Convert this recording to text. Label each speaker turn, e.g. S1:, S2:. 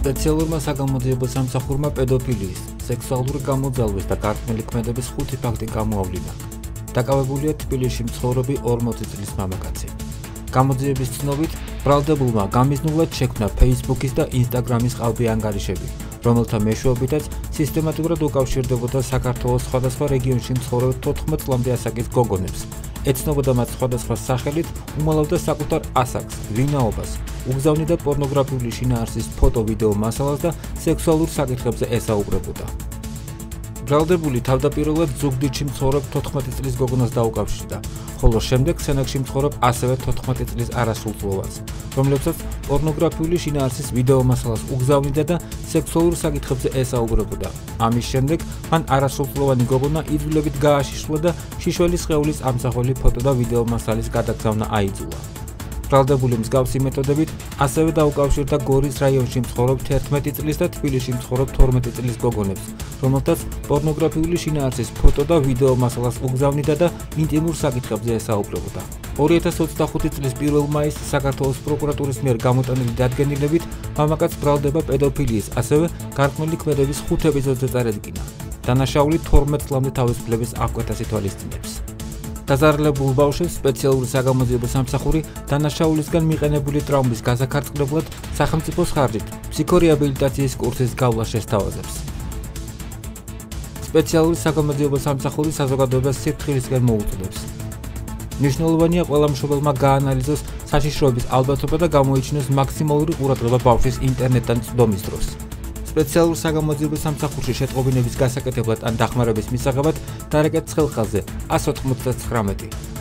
S1: სპეციალურმა საგამოძიებო სამსახურმა პედოფილიის, სექსუალური გამოძალვის და გარკვეული ქმედების 5 ფაქტი გამოავლინა. დაკავებულია თბილისში მცხოვრები 40 წლის მამაკაცი. გამოძიების ცნობით, ბრალდებულმა გამიზნულად შექმნა Facebook-ის და Instagram-ის ყალბი ანგარიშები, რომელთა მეშვეობითაც სისტემატურად უკავშირდებოდა საქართველოს სხვადასხვა რეგიონში მცხოვრებ 14 წლამდე ასაკის გოგონებს. ეცნობოდა მათ სხვადასხვა სახელით, უმალავდა საკუთარ ასაკს, ვინაობას, უგზავნიდა პორნოგრაფიული შინაარსის ფოტო-ვიდეო მასალას და სექსუალურ საკითხებზე ესაუბრებოდა. ბრალდებული თავდაპირველად ზუგდიდში მცხოვრებ 14 წლის გოგონას დაუკავშირდა, ხოლო შემდეგ სენაკში მცხოვრებ ასევე 14 წლის არასრულწლოვანს, რომლებსაც პორნოგრაფიული შინაარსის ვიდეო მასალას უგზავნიდა და სექსუალურ საკითხებზე ესაუბრებოდა. ამის შემდეგ მან არასრულწლოვანი გოგონა იძულებით გააშიშლა და შიშველის სხეულის ამსახველი ფოტო და ვიდეო მასალის გადაგზავნა აიძულა. ბრალდებული მსგავსი მეთოდებით ასევე დაუკავშირდა გორის რაიონში მცხოვრებ 11 წლის და თბილისში მცხოვრებ 12 წლის გოგონებს, რომელთაც პორნოგრაფიული შინაარსის ფოტო და ვიდეო მასალას უგზავნიდა და ინტიმურ საკითხებზე ესაუბრებოდა. 2025 წლის 1 მაისს საქართველოს პროკურატურის მიერ გამოტანილი დადგენილებით მამაკაცს ბრალდება პედოფილიის, ასევე გარკვეული ქმედების 5 ეპიზოდზე წარედგინა. დანაშაული 12 წლამდე თავისუფლების აღკვეთას ითვალისწინებს. დაზარალებულ ბავშვებს სპეციალური საგამოძიებო სამსახური დანაშაულისგან მიყენებული ტრაუმის გასაქარწყლებლად სახელმწიფოს ხარჯით ფსიქორეაბილიტაციის კურსის გავლას შესთავაზებს. სპეციალური საგამოძიებო სამსახური საზოგადოებას სიფრთხილისკენ მოუწოდებს. მნიშვნელოვანია ყველა მშობელმა გაანალიზოს საშიშროების ალბათობა და გამოიჩინოს მაქსიმალური ყურადღება ბავშვის ინტერნეტთან წვდომის დროს. სპეციალურ საგამოძიებო სამსახურში შეტყობინების გასაკეთებლად ან დახმარების მისაღებად დარეკეთ ხელხაზზე 199.